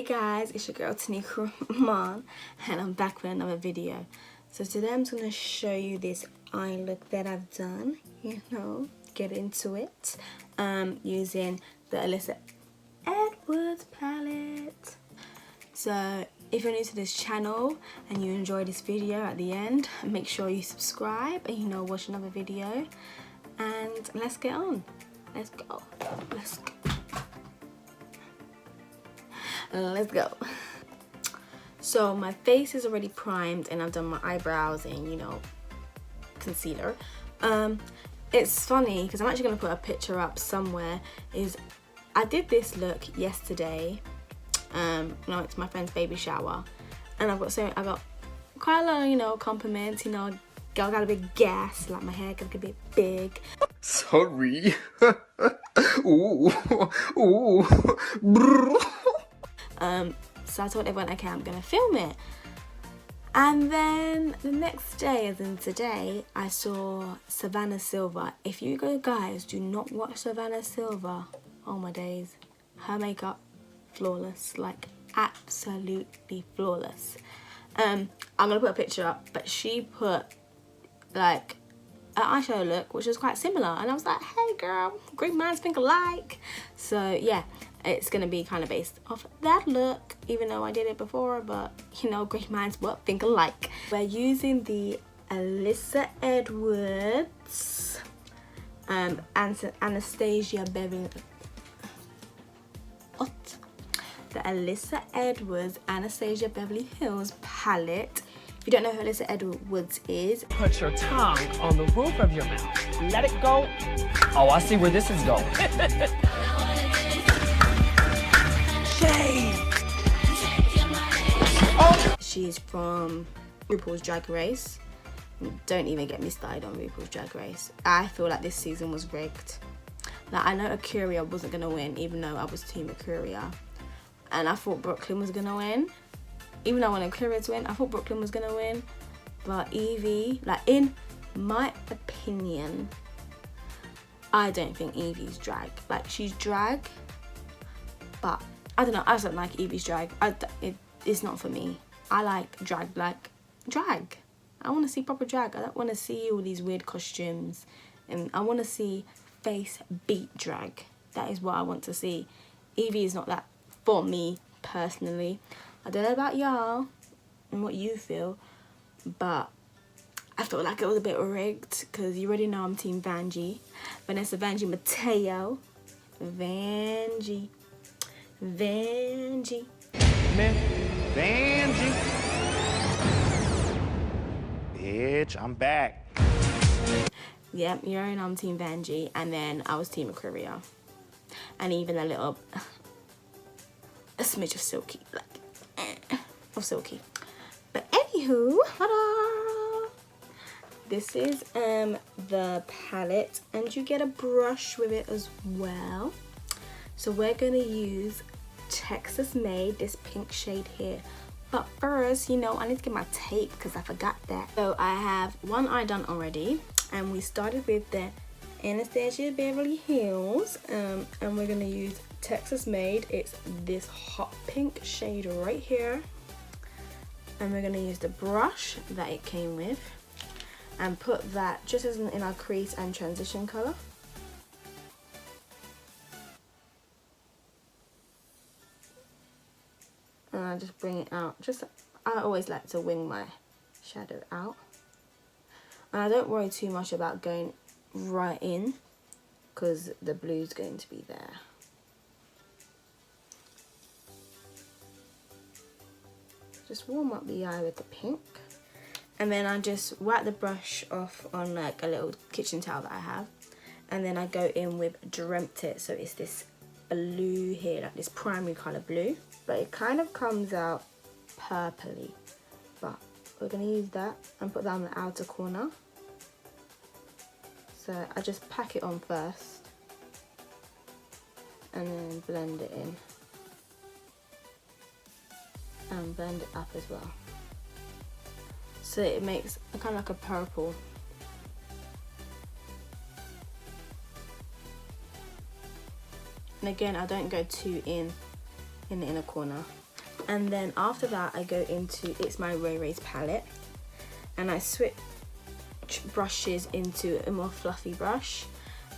Hey guys, it's your girl TinekeIman and I'm back with another video. So today I'm just going to show you this eye look that I've done, you know, get into it, using the Alyssa Edwards palette. So if you're new to this channel and you enjoy this video at the end, make sure you subscribe and, you know, watch another video, and let's get on. Let's go. Let's go. So my face is already primed and I've done my eyebrows and, you know, concealer. It's funny because I'm actually going to put a picture up somewhere. I did this look yesterday. No, it's my friend's baby shower, and I got quite a lot of, you know, compliments. You know, girl got a big gas, like my hair got a bit big. Sorry. Ooh, ooh. So I told everyone, okay, I'm gonna film it. And then the next day, as in today, I saw Savannah Silver. If you guys do not watch Savannah Silver, oh my days, her makeup, flawless, like absolutely flawless. I'm gonna put a picture up, but she put like an eyeshadow look which was quite similar, and I was like, hey girl, great minds think alike. So yeah, it's gonna be kind of based off that look, even though I did it before, but you know, great minds what think alike. We're using the Alyssa Edwards Anastasia Beverly the Alyssa Edwards Anastasia Beverly Hills palette. If you don't know who Alyssa Edwards is, put your tongue on the roof of your mouth. Let it go. Oh, I see where this is going. Shade. Oh. She's from RuPaul's Drag Race. Don't even get me started on RuPaul's Drag Race. I feel like this season was rigged. Like, I know Akuria wasn't gonna win, even though I was Team Akuria, and I thought Brooklyn was gonna win. Even though I wanted Akuria to win, I thought Brooklyn was gonna win. But Evie, like, in my opinion, I don't think Evie's drag. Like, she's drag, but I don't know. I just don't like Evie's drag. It's not for me. I like drag like drag. I want to see proper drag. I don't want to see all these weird costumes, and I want to see face beat drag. That is what I want to see. Evie is not that for me personally. I don't know about y'all and what you feel, but I felt like it was a bit rigged, because you already know I'm Team Vanjie. Vanessa Vanjie Mateo. Vanjie. Vanjie. Vanjie. Bitch, I'm back. Yep, you already know I'm Team Vanjie, and then I was Team Akuria. And even a smidge of Silky, like, of Silky. But anywho, ta-da! This is the palette, and you get a brush with it as well. So we're gonna use Texas Made, this pink shade here. But first, you know, I need to get my tape because I forgot that. So I have one eye done already, and we started with the Anastasia Beverly Hills, and we're gonna use Texas Made. It's this hot pink shade right here, and we're gonna use the brush that it came with and put that just as in our crease and transition color. And I just bring it out. I always like to wing my shadow out, and I don't worry too much about going right in because the blue's going to be there. Just warm up the eye with the pink, and then I just wipe the brush off on like a little kitchen towel that I have, and then I go in with Dreamt It. So it's this blue here, like this primary color blue, but it kind of comes out purpley, but we're gonna use that and put that on the outer corner. So I just pack it on first and then blend it in and blend it up as well, so it makes kind of like a purple. And again, I don't go too in the inner corner. And then after that, I go into It's My Ray Ray's palette, and I switch brushes into a more fluffy brush.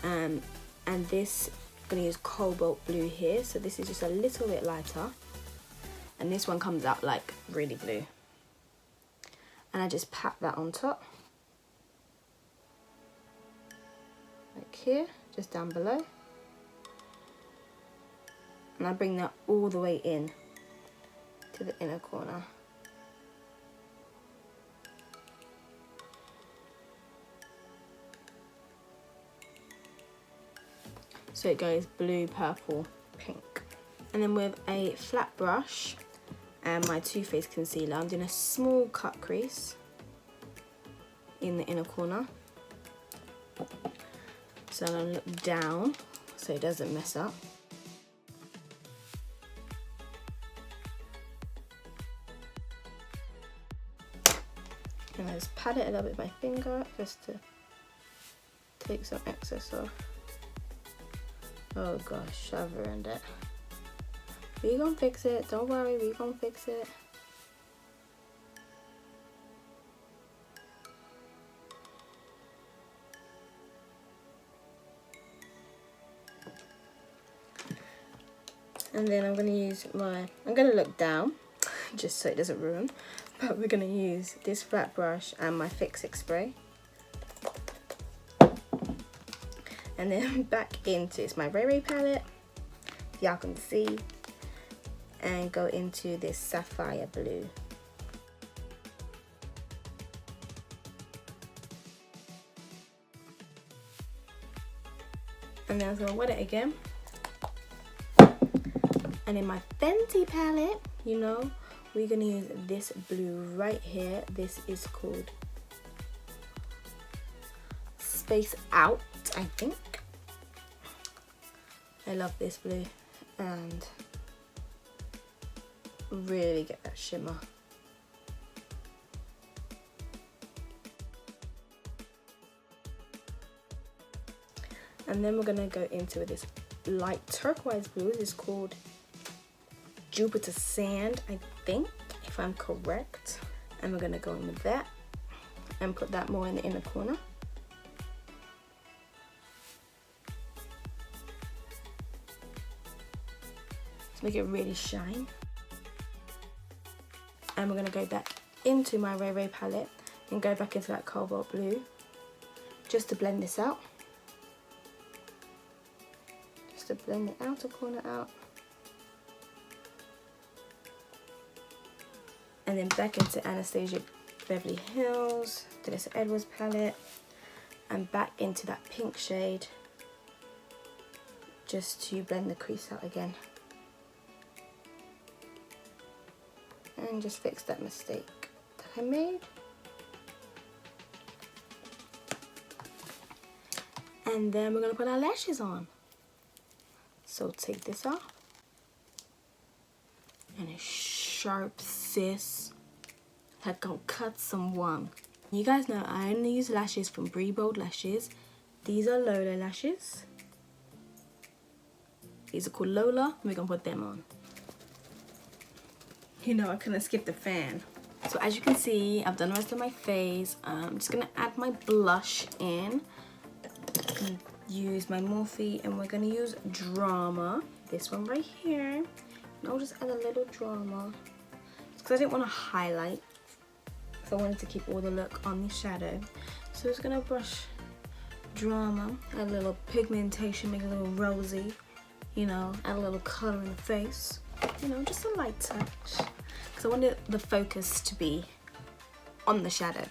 And this, I'm gonna use cobalt blue here, so this is just a little bit lighter, and this one comes out like really blue. And I just pat that on top, like here, just down below, and I bring that all the way in to the inner corner. So it goes blue, purple, pink. And then with a flat brush and my Too Faced concealer, I'm doing a small cut crease in the inner corner. So I'm gonna look down so it doesn't mess up. And I just pat it a little bit with my finger just to take some excess off. Oh gosh, I've ruined it. We gonna fix it, don't worry, we gonna fix it. And then I'm gonna look down, just so it doesn't ruin, but we're gonna use this flat brush and my Fix It spray. And then back into It's My Ray Ray palette, y'all can see, and go into this sapphire blue. And then I'm gonna wet it again. And in my Fenty palette, you know, we're gonna use this blue right here. This is called Space Out, I think. I love this blue, and really get that shimmer. And then we're gonna go into this light turquoise blue. This is called Jupiter Sand, I think, if I'm correct. And we're gonna go in with that and put that more in the inner corner. Make it really shine. And we're gonna go back into my Ray Ray palette and go back into that cobalt blue just to blend this out. Just to blend the outer corner out. And then back into Anastasia Beverly Hills, Dennis Edwards palette, and back into that pink shade just to blend the crease out again. And just fix that mistake that I made. And then we're gonna put our lashes on. So take this off. And it's sharp, sis. Like gonna cut someone. You guys know I only use lashes from Brie Bold Lashes. These are Lola lashes. These are called Lola. We're gonna put them on. You know, I couldn't skip the fan. So as you can see, I've done the rest of my face. I'm just gonna add my blush in. Use my Morphe, and we're gonna use Drama. This one right here. And I'll just add a little Drama. Because I didn't want to highlight. So I wanted to keep all the look on the shadow. So I'm just gonna brush Drama. Add a little pigmentation, make it a little rosy. You know, add a little color in the face. You know, just a light touch, because I wanted the focus to be on the shadow.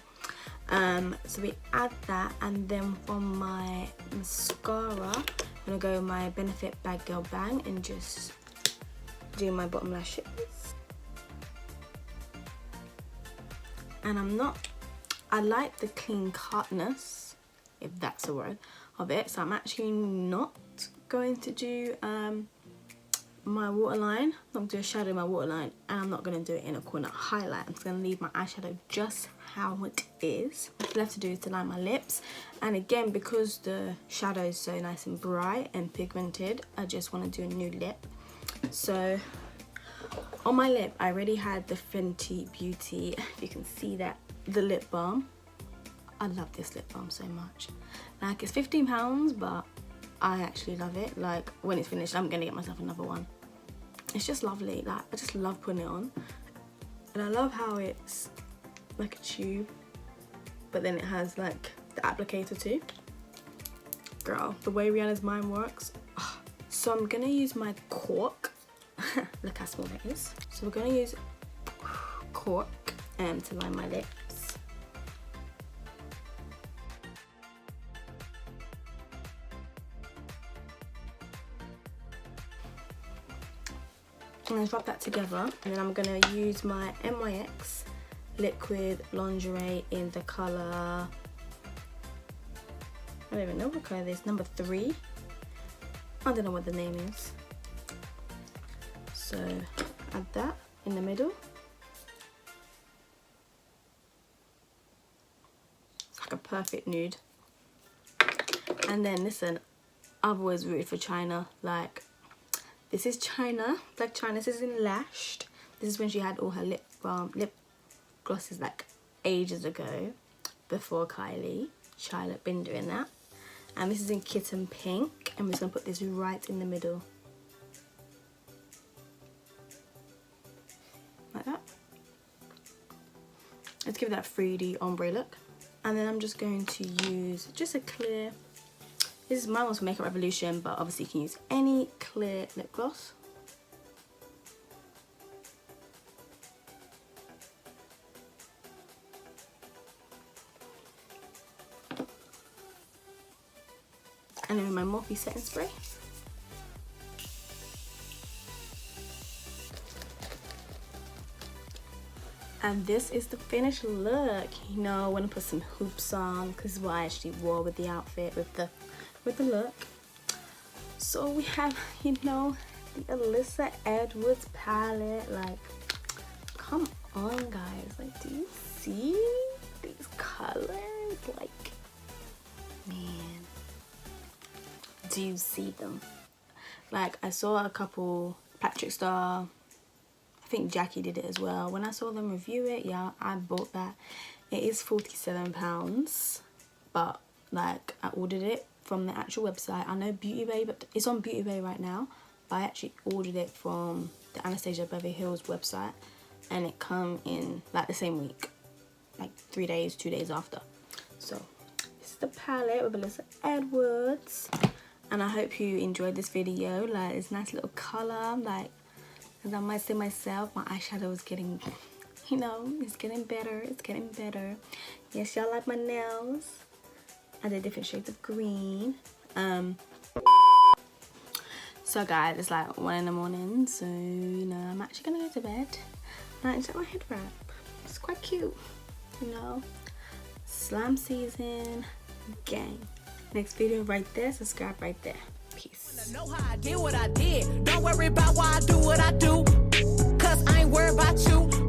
So we add that, and then for my mascara, I'm gonna go with my Benefit Bad Girl Bang and just do my bottom lashes. And I like the clean cutness, if that's a word, of it. So I'm actually not going to do my waterline. I'm not going to do a shadow in my waterline, and I'm not going to do it in a corner highlight. I'm just going to leave my eyeshadow just how it is. What's left to do is to line my lips, and again, because the shadow is so nice and bright and pigmented, I just want to do a new lip. So On my lip, I already had the Fenty Beauty, if you can see that, the lip balm. I love this lip balm so much. Like, it's £15, but I actually love it. Like, when it's finished, I'm gonna get myself another one. It's just lovely. Like, I just love putting it on. And I love how it's like a tube, but then it has like the applicator too. Girl, the way Rihanna's mind works. Oh. So I'm gonna use my cork. Look how small that is. So we're gonna use cork to line my lips. And then rub that together, and then I'm gonna use my YOOOO liquid lingerie in the color, I don't even know what color it is, number 3. I don't know what the name is. So add that in the middle. It's like a perfect nude. And then listen, I've always rooted for China. Like, this is China, Black China. This is in Lashed. This is when she had all her lip glosses like ages ago, before Kylie. Charlotte been doing that. And this is in Kitten Pink, and we're just gonna put this right in the middle. Like that. Let's give that 3D ombre look. And then I'm just going to use just a clear, this is mine was from Makeup Revolution, but obviously you can use any clear lip gloss. And then with my Morphe setting spray. And this is the finished look. You know, I want to put some hoops on, because this is what I actually wore with the outfit, with the look. So we have, you know, the Alyssa Edwards palette. Like, come on, guys. Like, do you see these colors? Like, man, do you see them? Like, I saw a couple, Patrick Star, I think Jackie did it as well. When I saw them review it, yeah, I bought that. It is £47, but like, I ordered it from the actual website. I know Beauty Bay, but it's on Beauty Bay right now, but I actually ordered it from the Anastasia Beverly Hills website, and it come in like the same week, like 3 days, 2 days after. So this is the palette with Alyssa Edwards, and I hope you enjoyed this video. Like, it's a nice little color. Like, as I might say myself, my eyeshadow is getting, you know, it's getting better. It's getting better. Yes, y'all like my nails. I did different shades of green. So guys, it's like 1 in the morning, so you know, I'm actually gonna go to bed. And I just got my head wrap. It's quite cute, you know. Slime season, gang. Next video right there, subscribe right there. Peace. Know how I did what I did. Don't worry about why I do what I do, 'cause I ain't worried about you.